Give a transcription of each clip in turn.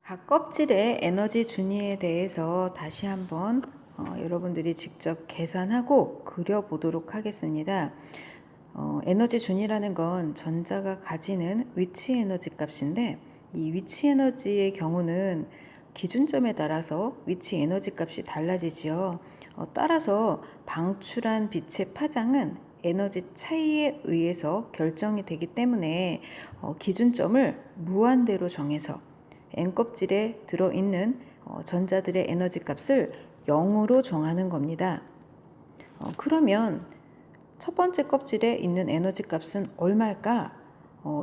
각 껍질의 에너지 준위에 대해서 다시 한번 여러분들이 직접 계산하고 그려보도록 하겠습니다. 에너지 준위라는 건 전자가 가지는 위치 에너지 값인데, 이 위치 에너지의 경우는 기준점에 따라서 위치 에너지 값이 달라지지요. 따라서 방출한 빛의 파장은 에너지 차이에 의해서 결정이 되기 때문에 기준점을 무한대로 정해서 N껍질에 들어있는 전자들의 에너지 값을 0으로 정하는 겁니다. 그러면 첫 번째 껍질에 있는 에너지 값은 얼마일까?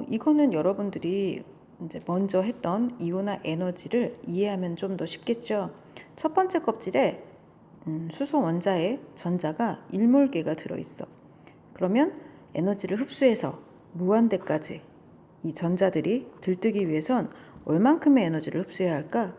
이거는 여러분들이 이제 먼저 했던 이온화 에너지를 이해하면 좀 더 쉽겠죠. 첫 번째 껍질에 수소 원자에 전자가 1몰개가 들어있어. 그러면 에너지를 흡수해서 무한대까지 이 전자들이 들뜨기 위해선 얼만큼의 에너지를 흡수해야 할까?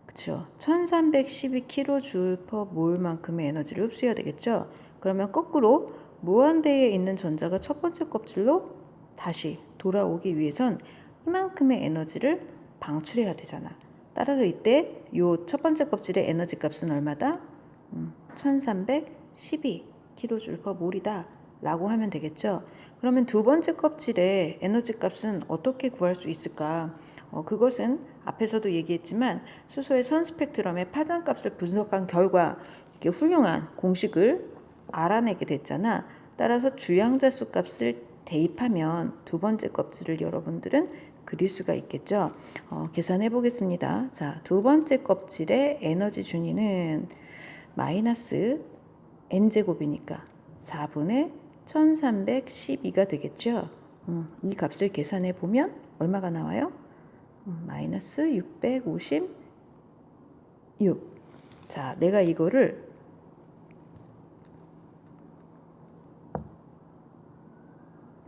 그쵸. 1312kJ/몰만큼의 에너지를 흡수해야 되겠죠. 그러면 거꾸로 무한대에 있는 전자가 첫 번째 껍질로 다시 돌아오기 위해선 이만큼의 에너지를 방출해야 되잖아. 따라서 이때 요 첫 번째 껍질의 에너지 값은 얼마다? 1312kJ/몰이다 라고 하면 되겠죠. 그러면 두 번째 껍질의 에너지 값은 어떻게 구할 수 있을까? 그것은 앞에서도 얘기했지만 수소의 선 스펙트럼의 파장값을 분석한 결과 이게 훌륭한 공식을 알아내게 됐잖아. 따라서 주양자수 값을 대입하면 두 번째 껍질을 여러분들은 그릴 수가 있겠죠. 계산해 보겠습니다. 자, 두 번째 껍질의 에너지 준위는 마이너스 n제곱이니까 4분의 1312가 되겠죠. 이 값을 계산해 보면 얼마가 나와요? 마이너스 656. 자, 내가 이거를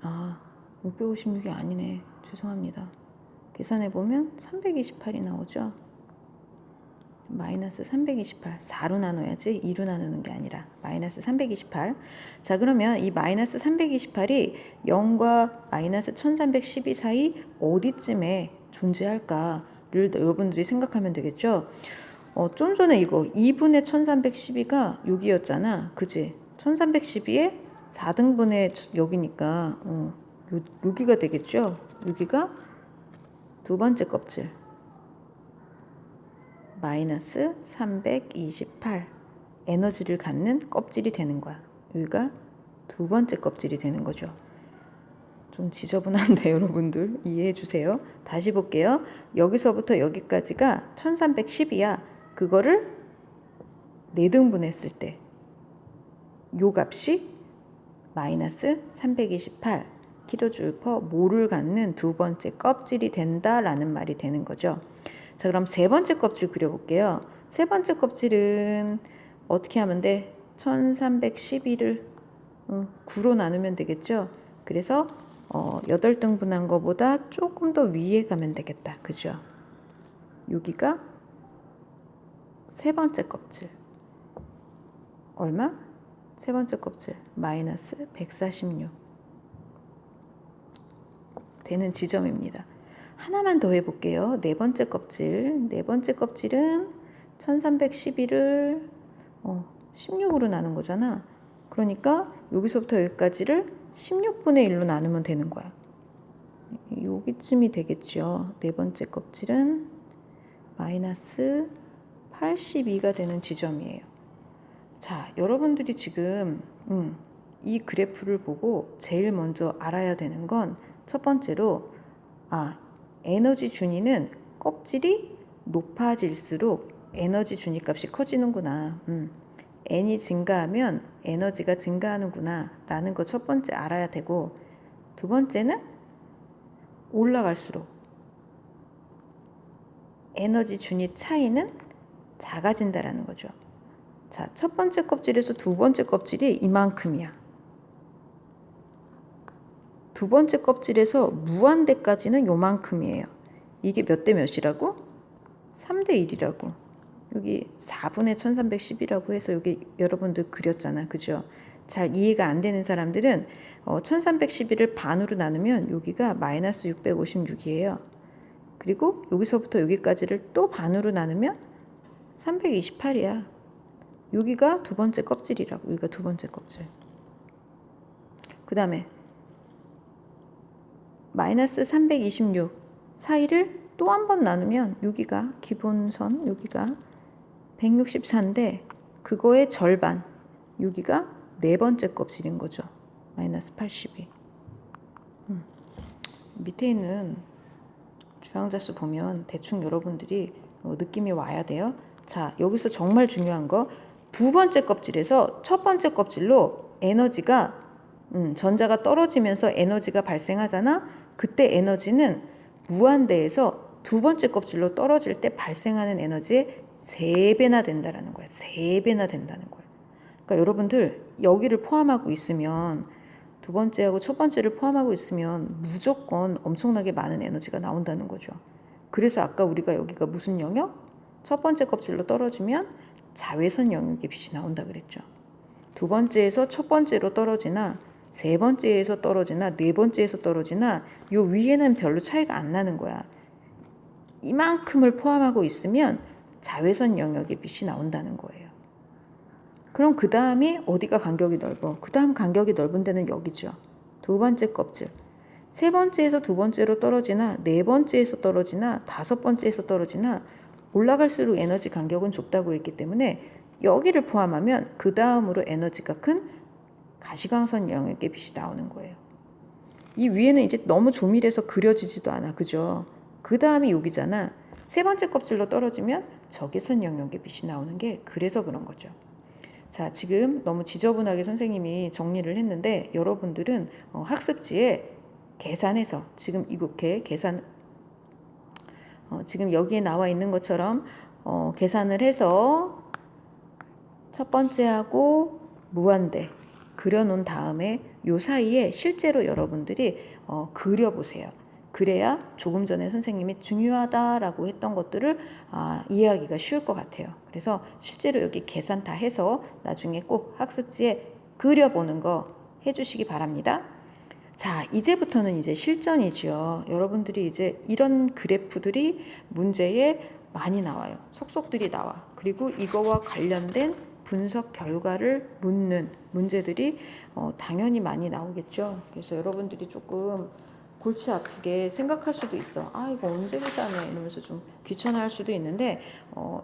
아, 656이 아니네. 죄송합니다. 계산해 보면 328이 나오죠. 마이너스 328. 4로 나눠야지 2로 나누는 게 아니라 마이너스 328. 자, 그러면 이 마이너스 328이 0과 마이너스 1312 사이 어디쯤에 존재할까를 여러분들이 생각하면 되겠죠. 좀 전에 이거 2분의 1312가 여기였잖아. 그지? 1312의 4등분의 여기니까 여기가 되겠죠. 여기가 두 번째 껍질. 마이너스 328 에너지를 갖는 껍질이 되는 거야. 여기가 두 번째 껍질이 되는 거죠. 좀 지저분한데 여러분들 이해해 주세요. 다시 볼게요. 여기서부터 여기까지가 1310이야. 그거를 4등분했을 때 요 값이 마이너스 328 kJ/몰을 갖는 두 번째 껍질이 된다라는 말이 되는 거죠. 자, 그럼 세 번째 껍질 그려볼게요. 세 번째 껍질은 어떻게 하면 돼? 1312를 9로 나누면 되겠죠. 그래서 8등분한 거보다 조금 더 위에 가면 되겠다. 그죠? 여기가 세 번째 껍질. 얼마? 세 번째 껍질 마이너스 146 되는 지점입니다. 하나만 더 해볼게요. 네 번째 껍질. 네 번째 껍질은 1312를 16으로 나눈 거잖아. 그러니까 여기서부터 여기까지를 16분의 1로 나누면 되는 거야. 여기쯤이 되겠죠. 네 번째 껍질은 마이너스 82가 되는 지점이에요. 자, 여러분들이 지금 이 그래프를 보고 제일 먼저 알아야 되는 건 첫 번째로 에너지 준위는 껍질이 높아질수록 에너지 준위 값이 커지는구나. N이 증가하면 에너지가 증가하는구나 라는 거 첫 번째 알아야 되고, 두 번째는 올라갈수록 에너지 준위 차이는 작아진다라는 거죠. 자, 첫 번째 껍질에서 두 번째 껍질이 이만큼이야. 두 번째 껍질에서 무한대까지는 요만큼이에요. 이게 몇 대 몇이라고? 3대 1이라고. 여기 4분의 1310이라고 해서 여기 여러분들 그렸잖아. 그죠? 잘 이해가 안 되는 사람들은 1311을 반으로 나누면 여기가 마이너스 656이에요. 그리고 여기서부터 여기까지를 또 반으로 나누면 328이야. 여기가 두 번째 껍질이라고. 여기가 두 번째 껍질. 그 다음에 마이너스 326 사이를 또 한 번 나누면 여기가 기본선, 여기가 164인데 그거의 절반, 여기가 네 번째 껍질인 거죠. 마이너스 82. 밑에 있는 주황자수 보면 대충 여러분들이 느낌이 와야 돼요. 자, 여기서 정말 중요한 거, 두 번째 껍질에서 첫 번째 껍질로 에너지가 전자가 떨어지면서 에너지가 발생하잖아. 그때 에너지는 무한대에서 두 번째 껍질로 떨어질 때 발생하는 에너지의 3배나 된다라는 거야. 3배나 된다는 거야. 그러니까 여러분들 여기를 포함하고 있으면, 두 번째하고 첫 번째를 포함하고 있으면 무조건 엄청나게 많은 에너지가 나온다는 거죠. 그래서 아까 우리가 여기가 무슨 영역? 첫 번째 껍질로 떨어지면 자외선 영역의 빛이 나온다 그랬죠. 두 번째에서 첫 번째로 떨어지나 세 번째에서 떨어지나 네 번째에서 떨어지나 요 위에는 별로 차이가 안 나는 거야. 이만큼을 포함하고 있으면 자외선 영역의 빛이 나온다는 거예요. 그럼 그 다음이 어디가 간격이 넓어? 그 다음 간격이 넓은 데는 여기죠. 두 번째 껍질. 세 번째에서 두 번째로 떨어지나 네 번째에서 떨어지나 다섯 번째에서 떨어지나 올라갈수록 에너지 간격은 좁다고 했기 때문에 여기를 포함하면 그 다음으로 에너지가 큰 가시광선 영역의 빛이 나오는 거예요. 이 위에는 이제 너무 조밀해서 그려지지도 않아. 그죠? 그 다음이 여기잖아. 세 번째 껍질로 떨어지면 적외선 영역의 빛이 나오는 게 그래서 그런 거죠. 자, 지금 너무 지저분하게 선생님이 정리를 했는데 여러분들은 학습지에 계산해서 지금 이렇게 계산 지금 여기에 나와 있는 것처럼 계산을 해서 첫 번째하고 무한대 그려놓은 다음에 요 사이에 실제로 여러분들이 그려보세요. 그래야 조금 전에 선생님이 중요하다라고 했던 것들을 이해하기가 쉬울 것 같아요. 그래서 실제로 여기 계산 다 해서 나중에 꼭 학습지에 그려보는 거 해주시기 바랍니다. 자, 이제부터는 이제 실전이죠. 여러분들이 이제 이런 그래프들이 문제에 많이 나와요. 속속들이 나와. 그리고 이거와 관련된 분석 결과를 묻는 문제들이 당연히 많이 나오겠죠. 그래서 여러분들이 조금 골치 아프게 생각할 수도 있어. 이거 언제 계산해? 이러면서 좀 귀찮아할 수도 있는데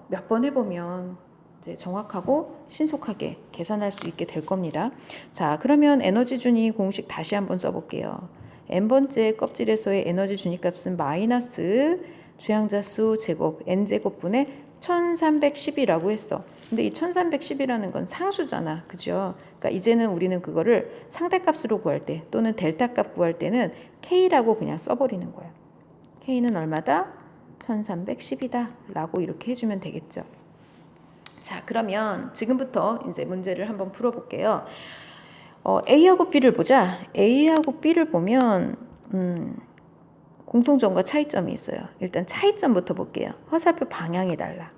몇 번 해보면 이제 정확하고 신속하게 계산할 수 있게 될 겁니다. 자, 그러면 에너지 준위 공식 다시 한번 써볼게요. n번째 껍질에서의 에너지 준위값은 마이너스 주양자수 제곱 n제곱분의 1310이라고 했어. 근데 이 1310이라는 건 상수잖아. 그죠? 그러니까 이제는 우리는 그거를 상대값으로 구할 때 또는 델타값 구할 때는 K라고 그냥 써버리는 거야. K는 얼마다? 1310이다 라고 이렇게 해주면 되겠죠. 자, 그러면 지금부터 이제 문제를 한번 풀어볼게요. A하고 B를 보자. A하고 B를 보면 공통점과 차이점이 있어요. 일단 차이점부터 볼게요. 화살표 방향이 달라.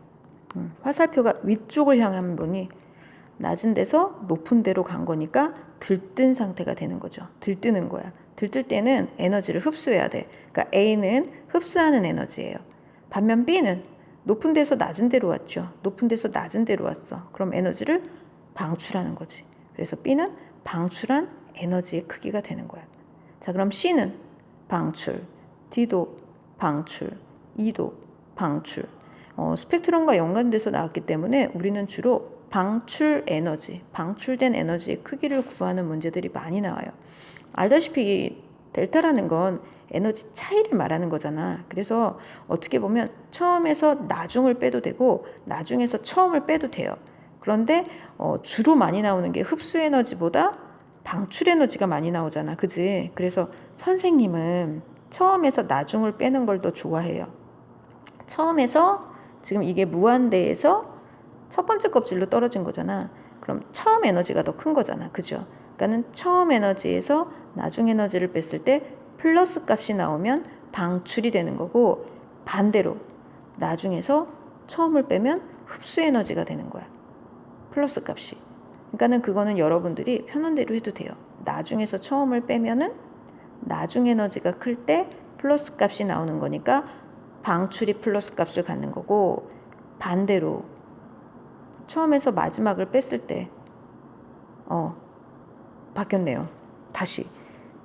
화살표가 위쪽을 향하면 보니 낮은 데서 높은 데로 간 거니까 들뜬 상태가 되는 거죠. 들뜨는 거야. 들뜰 때는 에너지를 흡수해야 돼. 그러니까 A는 흡수하는 에너지예요. 반면 B는 높은 데서 낮은 데로 왔죠. 높은 데서 낮은 데로 왔어. 그럼 에너지를 방출하는 거지. 그래서 B는 방출한 에너지의 크기가 되는 거야. 자, 그럼 C는 방출, D도 방출, E도 방출. 스펙트럼과 연관돼서 나왔기 때문에 우리는 주로 방출 에너지, 방출된 에너지의 크기를 구하는 문제들이 많이 나와요. 알다시피 델타라는 건 에너지 차이를 말하는 거잖아. 그래서 어떻게 보면 처음에서 나중을 빼도 되고 나중에서 처음을 빼도 돼요. 그런데 주로 많이 나오는 게 흡수 에너지보다 방출 에너지가 많이 나오잖아. 그지? 그래서 선생님은 처음에서 나중을 빼는 걸 더 좋아해요. 처음에서 지금 이게 무한대에서 첫 번째 껍질로 떨어진 거잖아. 그럼 처음 에너지가 더 큰 거잖아. 그죠? 그러니까는 처음 에너지에서 나중 에너지를 뺐을 때 플러스 값이 나오면 방출이 되는 거고, 반대로 나중에서 처음을 빼면 흡수 에너지가 되는 거야. 플러스 값이. 그러니까는 그거는 여러분들이 편한 대로 해도 돼요. 나중에서 처음을 빼면은 나중 에너지가 클 때 플러스 값이 나오는 거니까 방출이 플러스 값을 갖는 거고, 반대로 처음에서 마지막을 뺐을 때 바뀌었네요. 다시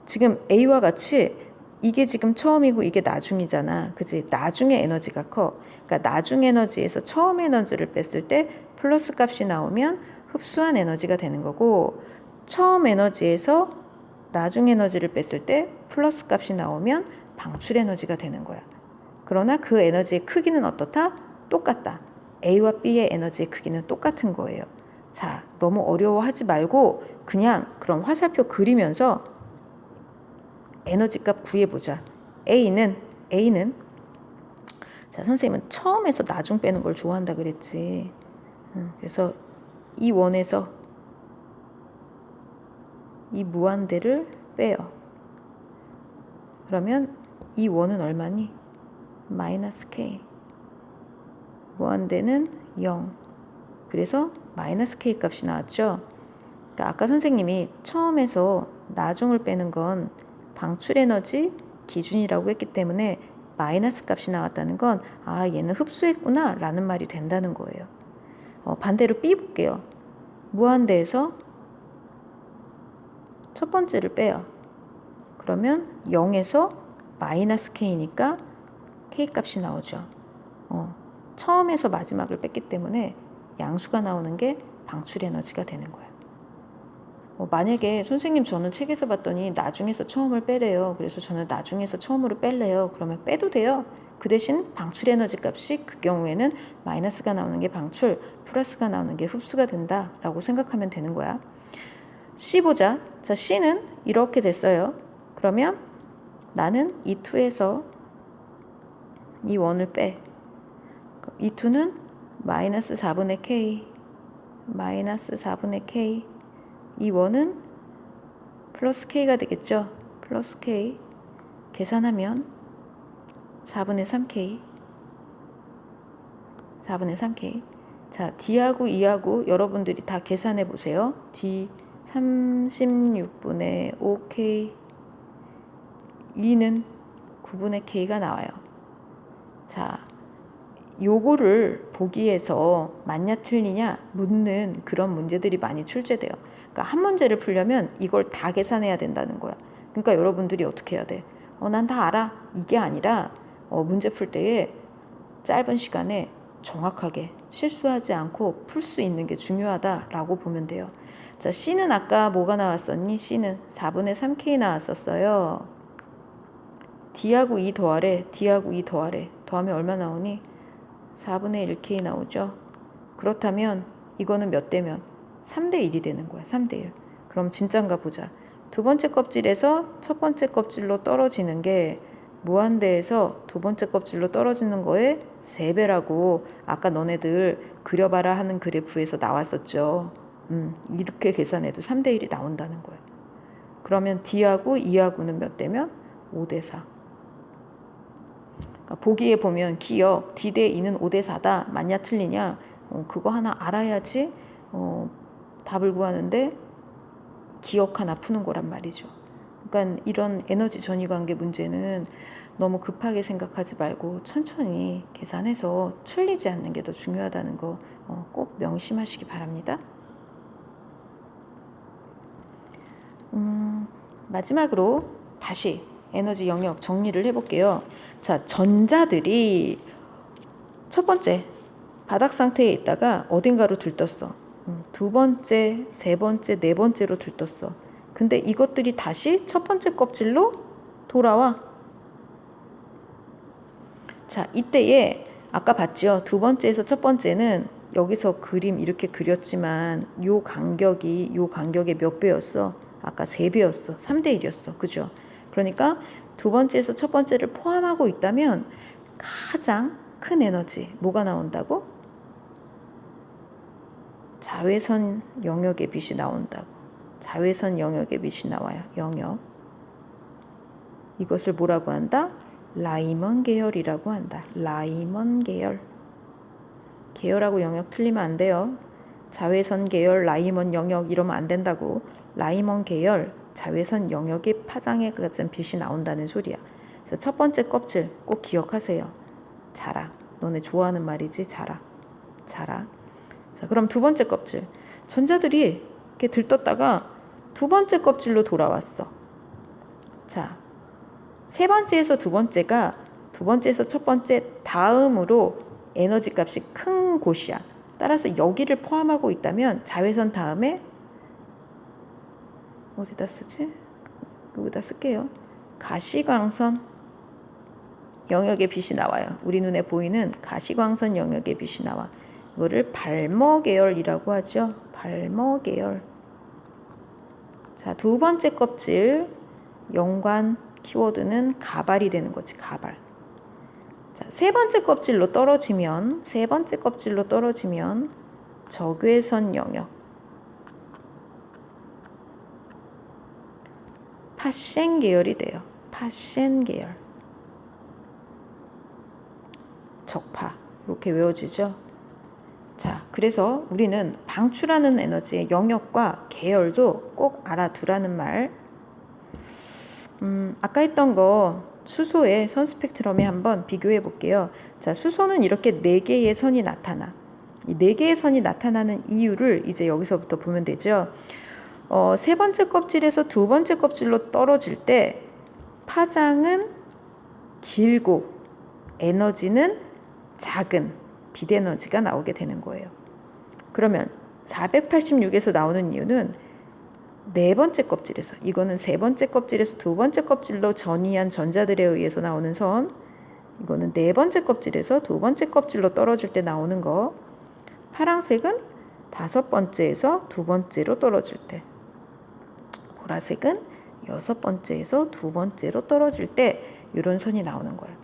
지금 A와 같이 이게 지금 처음이고 이게 나중이잖아. 그치? 나중에 에너지가 커. 그러니까 나중 에너지에서 처음 에너지를 뺐을 때 플러스 값이 나오면 흡수한 에너지가 되는 거고, 처음 에너지에서 나중 에너지를 뺐을 때 플러스 값이 나오면 방출 에너지가 되는 거야. 그러나 그 에너지의 크기는 어떻다? 똑같다. A와 B의 에너지의 크기는 똑같은 거예요. 자, 너무 어려워하지 말고 그냥 그럼 화살표 그리면서 에너지 값 구해보자. A는 자, 선생님은 처음에서 나중 빼는 걸 좋아한다 그랬지. 그래서 이 원에서 이 무한대를 빼요. 그러면 이 원은 얼마니? 마이너스 K. 무한대는 0. 그래서 마이너스 K 값이 나왔죠. 그러니까 아까 선생님이 처음에서 나중을 빼는 건 방출 에너지 기준이라고 했기 때문에 마이너스 값이 나왔다는 건 얘는 흡수했구나 라는 말이 된다는 거예요. 반대로 B 볼게요. 무한대에서 첫 번째를 빼요. 그러면 0에서 마이너스 K니까 K 값이 나오죠. 처음에서 마지막을 뺐기 때문에 양수가 나오는 게 방출 에너지가 되는 거예요. 만약에 선생님 저는 책에서 봤더니 나중에서 처음을 빼래요. 그래서 저는 나중에서 처음으로 뺄래요. 그러면 빼도 돼요. 그 대신 방출 에너지 값이 그 경우에는 마이너스가 나오는 게 방출, 플러스가 나오는 게 흡수가 된다라고 생각하면 되는 거야. C 보자. 자, C는 이렇게 됐어요. 그러면 나는 이 2에서 이 1을 빼. 이 2는 마이너스 4분의 K, 마이너스 4분의 K. 이 1은 플러스 K가 되겠죠. 플러스 K. 계산하면 4분의 3K. 4분의 3K. 자, D하고 E하고 여러분들이 다 계산해 보세요. D 36분의 5K. E는 9분의 K가 나와요. 자, 요거를 보기에서 맞냐 틀리냐 묻는 그런 문제들이 많이 출제돼요. 그러니까 한 문제를 풀려면 이걸 다 계산해야 된다는 거야. 그러니까 여러분들이 어떻게 해야 돼? 난 다 알아. 이게 아니라 문제 풀 때에 짧은 시간에 정확하게 실수하지 않고 풀 수 있는 게 중요하다라고 보면 돼요. 자, C는 아까 뭐가 나왔었니? C는 4분의 3K 나왔었어요. D하고 2 더하래. D하고 2 더하래. 더하면 얼마 나오니? 4분의 1K 나오죠. 그렇다면 이거는 몇 대면? 3대 1이 되는 거야. 3대 1. 그럼 진짠가 보자. 두 번째 껍질에서 첫 번째 껍질로 떨어지는 게 무한대에서 두 번째 껍질로 떨어지는 거에 3배라고 아까 너네들 그려봐라 하는 그래프에서 나왔었죠. 이렇게 계산해도 3대 1이 나온다는 거야. 그러면 D하고 E하고는 몇 대면? 5대 4. 그러니까 보기에 보면 기억 D 대 E는 5대 4다. 맞냐 틀리냐? 그거 하나 알아야지 답을 구하는데 기억 하나 푸는 거란 말이죠. 그러니까 이런 에너지 전이관계 문제는 너무 급하게 생각하지 말고 천천히 계산해서 틀리지 않는 게 더 중요하다는 거 꼭 명심하시기 바랍니다. 마지막으로 다시 에너지 영역 정리를 해볼게요. 자, 전자들이 첫 번째 바닥 상태에 있다가 어딘가로 들떴어. 두 번째, 세 번째, 네 번째로 들떴어. 근데 이것들이 다시 첫 번째 껍질로 돌아와. 자, 이때에 아까 봤죠? 두 번째에서 첫 번째는 여기서 그림 이렇게 그렸지만 요 간격이 요 간격의 몇 배였어? 아까 3배였어. 3대 1이었어. 그죠? 그러니까 두 번째에서 첫 번째를 포함하고 있다면 가장 큰 에너지 뭐가 나온다고? 자외선 영역의 빛이 나온다고. 자외선 영역의 빛이 나와요. 영역. 이것을 뭐라고 한다? 라이먼 계열이라고 한다. 라이먼 계열. 계열하고 영역 틀리면 안 돼요. 자외선 계열, 라이먼 영역 이러면 안 된다고. 라이먼 계열, 자외선 영역의 파장에 같은 빛이 나온다는 소리야. 그래서 첫 번째 껍질 꼭 기억하세요. 자라. 너네 좋아하는 말이지. 자라. 자라. 자, 그럼 두 번째 껍질. 전자들이 이렇게 들떴다가 두 번째 껍질로 돌아왔어. 자, 세 번째에서 두 번째가 두 번째에서 첫 번째 다음으로 에너지 값이 큰 곳이야. 따라서 여기를 포함하고 있다면 자외선 다음에 어디다 쓰지? 여기다 쓸게요. 가시광선 영역의 빛이 나와요. 우리 눈에 보이는 가시광선 영역의 빛이 나와. 이거를 발머 계열이라고 하죠. 발머 계열. 자, 두 번째 껍질 연관 키워드는 가발이 되는 거지. 가발. 자, 세 번째 껍질로 떨어지면 적외선 영역. 파셴 계열이 돼요. 파셴 계열. 적파. 이렇게 외워지죠. 자, 그래서 우리는 방출하는 에너지의 영역과 계열도 꼭 알아두라는 말. 아까 했던 거 수소의 선 스펙트럼에 한번 비교해 볼게요. 자, 수소는 이렇게 4개의 선이 나타나. 이 4개의 선이 나타나는 이유를 이제 여기서부터 보면 되죠. 세 번째 껍질에서 두 번째 껍질로 떨어질 때 파장은 길고 에너지는 작은 빛 에너지가 나오게 되는 거예요. 그러면 486에서 나오는 이유는 네 번째 껍질에서, 이거는 세 번째 껍질에서 두 번째 껍질로 전이한 전자들에 의해서 나오는 선, 이거는 네 번째 껍질에서 두 번째 껍질로 떨어질 때 나오는 거, 파란색은 다섯 번째에서 두 번째로 떨어질 때, 보라색은 여섯 번째에서 두 번째로 떨어질 때 이런 선이 나오는 거예요.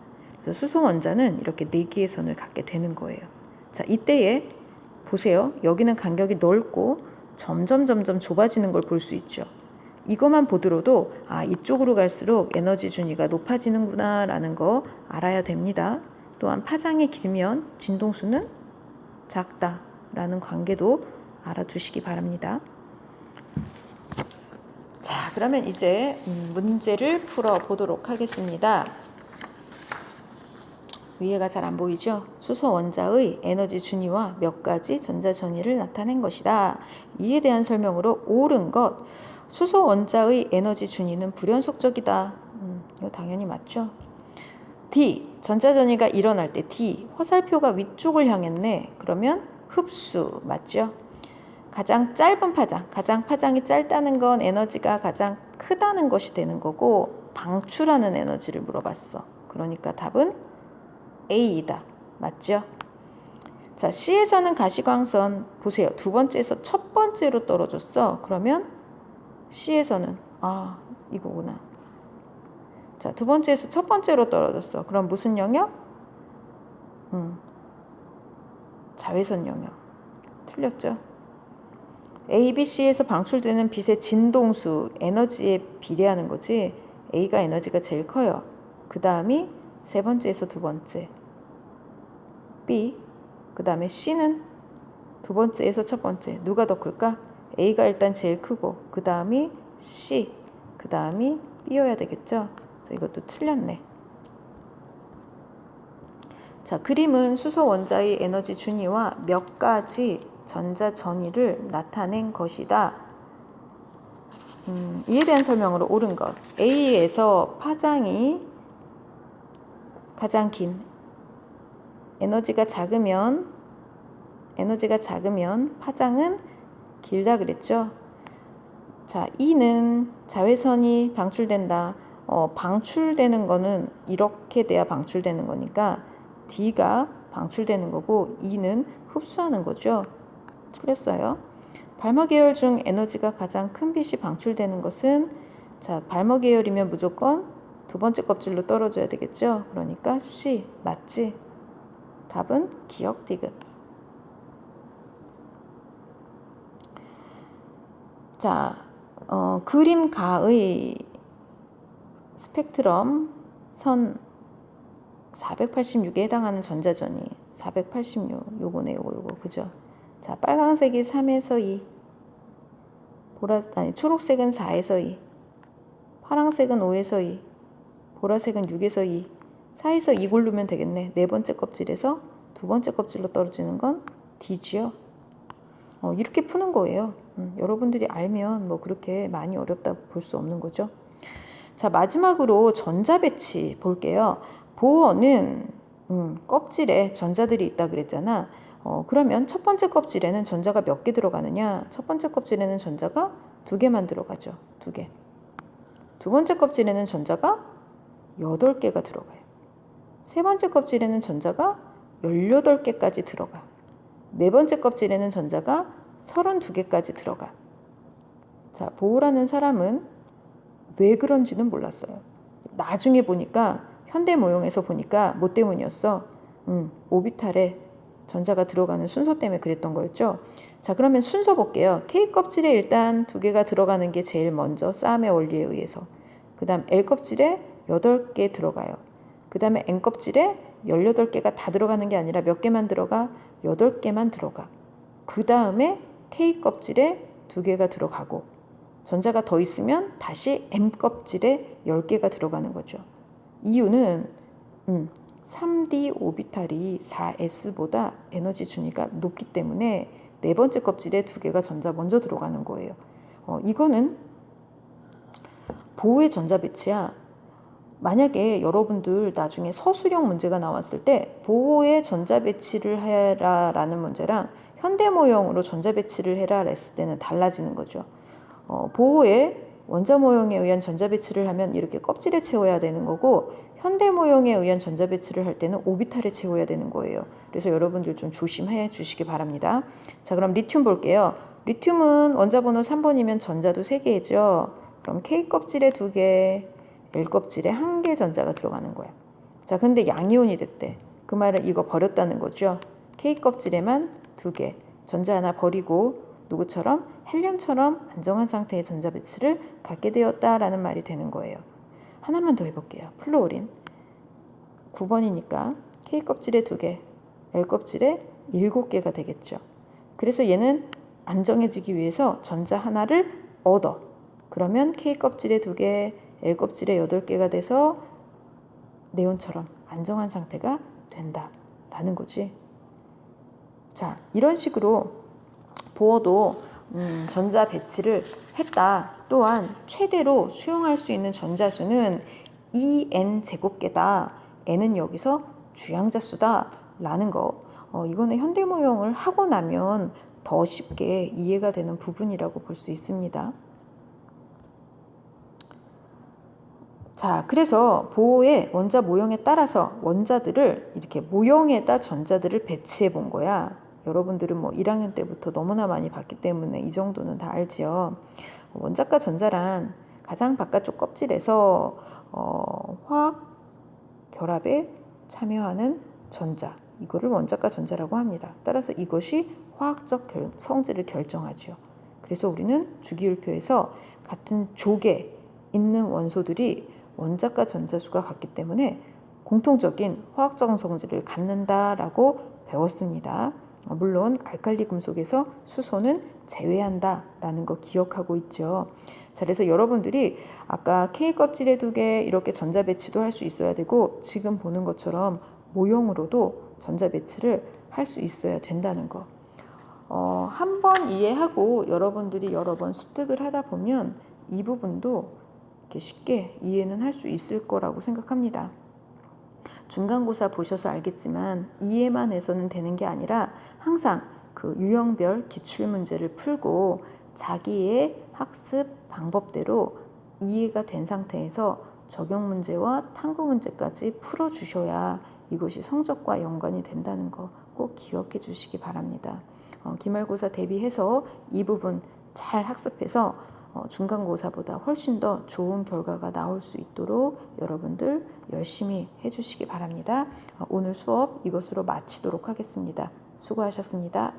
그래서 수소 원자는 이렇게 4개의 선을 갖게 되는 거예요. 자, 이때에 보세요. 여기는 간격이 넓고 점점 좁아지는 걸 볼 수 있죠. 이것만 보더라도 이쪽으로 갈수록 에너지 준위가 높아지는구나 라는 거 알아야 됩니다. 또한 파장이 길면 진동수는 작다 라는 관계도 알아두시기 바랍니다. 자, 그러면 이제 문제를 풀어보도록 하겠습니다. 위에가 잘 안 보이죠? 수소 원자의 에너지 준위와 몇 가지 전자 전위를 나타낸 것이다. 이에 대한 설명으로 옳은 것. 수소 원자의 에너지 준위는 불연속적이다. 이거 당연히 맞죠? D. 전자 전위가 일어날 때 D. 화살표가 위쪽을 향했네. 그러면 흡수 맞죠? 가장 짧은 파장. 가장 파장이 짧다는 건 에너지가 가장 크다는 것이 되는 거고 방출하는 에너지를 물어봤어. 그러니까 답은 A이다. 맞죠? 자, C에서는 가시광선 보세요. 두 번째에서 첫 번째로 떨어졌어. 그러면 C에서는 이거구나. 자, 두 번째에서 첫 번째로 떨어졌어. 그럼 무슨 영역? 자외선 영역. 틀렸죠? A, B, C에서 방출되는 빛의 진동수, 에너지에 비례하는 거지. A가 에너지가 제일 커요. 그 다음이 세 번째에서 두 번째. B. 그 다음에 C는 두 번째에서 첫 번째. 누가 더 클까? A가 일단 제일 크고 그 다음이 C. 그 다음이 B여야 되겠죠? 그래서 이것도 틀렸네. 자, 그림은 수소 원자의 에너지 준위와 몇 가지 전자 전위를 나타낸 것이다. 이에 대한 설명으로 옳은 것. A에서 파장이 가장 긴 에너지가 작으면 파장은 길다 그랬죠. 자, E는 자외선이 방출된다. 방출되는 거는 이렇게 돼야 방출되는 거니까 D가 방출되는 거고 E는 흡수하는 거죠. 틀렸어요. 발머 계열 중 에너지가 가장 큰 빛이 방출되는 것은 자, 발머 계열이면 무조건 두 번째 껍질로 떨어져야 되겠죠. 그러니까 C 맞지? 답은 기억 디귿. 자, 그림 가의 스펙트럼 선 486에 해당하는 전자전이 486 요거네 요거 그죠? 자, 빨강색이 3에서 2, 초록색은 4에서 2, 파랑색은 5에서 2, 보라색은 6에서 2, 4에서 2 고르면 되겠네. 네 번째 껍질에서 두 번째 껍질로 떨어지는 건 D지요. 이렇게 푸는 거예요. 여러분들이 알면 뭐 그렇게 많이 어렵다고 볼 수 없는 거죠. 자, 마지막으로 전자 배치 볼게요. 보어는 껍질에 전자들이 있다 그랬잖아. 그러면 첫 번째 껍질에는 전자가 몇 개 들어가느냐? 첫 번째 껍질에는 전자가 2개만 들어가죠. 2개. 두 번째 껍질에는 전자가 8개가 들어가요. 세 번째 껍질에는 전자가 18개까지 들어가. 네 번째 껍질에는 전자가 32개까지 들어가. 자, 보호라는 사람은 왜 그런지는 몰랐어요. 나중에 보니까 현대 모형에서 보니까 뭐 때문이었어? 오비탈에 전자가 들어가는 순서 때문에 그랬던 거였죠. 자, 그러면 순서 볼게요. K 껍질에 일단 2개가 들어가는 게 제일 먼저 싸움의 원리에 의해서. 그 다음 L 껍질에 8개 들어가요. 그 다음에 N 껍질에 18개가 다 들어가는 게 아니라 몇 개만 들어가? 8개만 들어가. 그 다음에 K 껍질에 2개가 들어가고 전자가 더 있으면 다시 M 껍질에 10개가 들어가는 거죠. 이유는 3D 오비탈이 4s보다 에너지 준위가 높기 때문에 네 번째 껍질에 2개가 전자 먼저 들어가는 거예요. 이거는 보호의 전자 배치야. 만약에 여러분들 나중에 서술형 문제가 나왔을 때 보호의 전자 배치를 해라라는 문제랑 현대 모형으로 전자 배치를 해라 했을 때는 달라지는 거죠. 보호의 원자 모형에 의한 전자 배치를 하면 이렇게 껍질에 채워야 되는 거고 현대 모형에 의한 전자 배치를 할 때는 오비탈에 채워야 되는 거예요. 그래서 여러분들 좀 조심해 주시기 바랍니다. 자, 그럼 리튬 볼게요. 리튬은 원자 번호 3번이면 전자도 3개죠. 그럼 K 껍질에 2개, L 껍질에 1개 전자가 들어가는 거야. 자, 근데 양이온이 됐대. 그 말은 이거 버렸다는 거죠. K 껍질에만 2개, 전자 하나 버리고 누구처럼? 헬륨처럼 안정한 상태의 전자 배치를 갖게 되었다라는 말이 되는 거예요. 하나만 더 해볼게요. 플루오린 9번이니까 K 껍질에 2개, L 껍질에 7개가 되겠죠. 그래서 얘는 안정해지기 위해서 전자 하나를 얻어. 그러면 K 껍질에 2개, L 껍질에 8개가 돼서 네온처럼 안정한 상태가 된다라는 거지. 자, 이런 식으로 보어도 전자 배치를 했다. 또한 최대로 수용할 수 있는 전자수는 2n 제곱계다. n은 여기서 주양자수다 라는 거. 이거는 현대 모형을 하고 나면 더 쉽게 이해가 되는 부분이라고 볼 수 있습니다. 자, 그래서 보호의 원자 모형에 따라서 원자들을 이렇게 모형에다 전자들을 배치해 본 거야. 여러분들은 뭐 1학년 때부터 너무나 많이 봤기 때문에 이 정도는 다 알지요. 원자과 전자란 가장 바깥쪽 껍질에서 화학 결합에 참여하는 전자, 이거를 원자과 전자라고 합니다. 따라서 이것이 화학적 성질을 결정하죠. 그래서 우리는 주기율표에서 같은 족에 있는 원소들이 원자과 전자수가 같기 때문에 공통적인 화학적 성질을 갖는다라고 배웠습니다. 물론 알칼리 금속에서 수소는 제외한다라는 거 기억하고 있죠. 자, 그래서 여러분들이 아까 K 껍질에 2개 이렇게 전자 배치도 할 수 있어야 되고 지금 보는 것처럼 모형으로도 전자 배치를 할 수 있어야 된다는 거. 한 번 이해하고 여러분들이 여러 번 습득을 하다 보면 이 부분도 이렇게 쉽게 이해는 할 수 있을 거라고 생각합니다. 중간고사 보셔서 알겠지만 이해만 해서는 되는 게 아니라 항상 그 유형별 기출문제를 풀고 자기의 학습 방법대로 이해가 된 상태에서 적용문제와 탐구문제까지 풀어주셔야 이것이 성적과 연관이 된다는 거 꼭 기억해 주시기 바랍니다. 기말고사 대비해서 이 부분 잘 학습해서 중간고사보다 훨씬 더 좋은 결과가 나올 수 있도록 여러분들 열심히 해주시기 바랍니다. 오늘 수업 이것으로 마치도록 하겠습니다. 수고하셨습니다.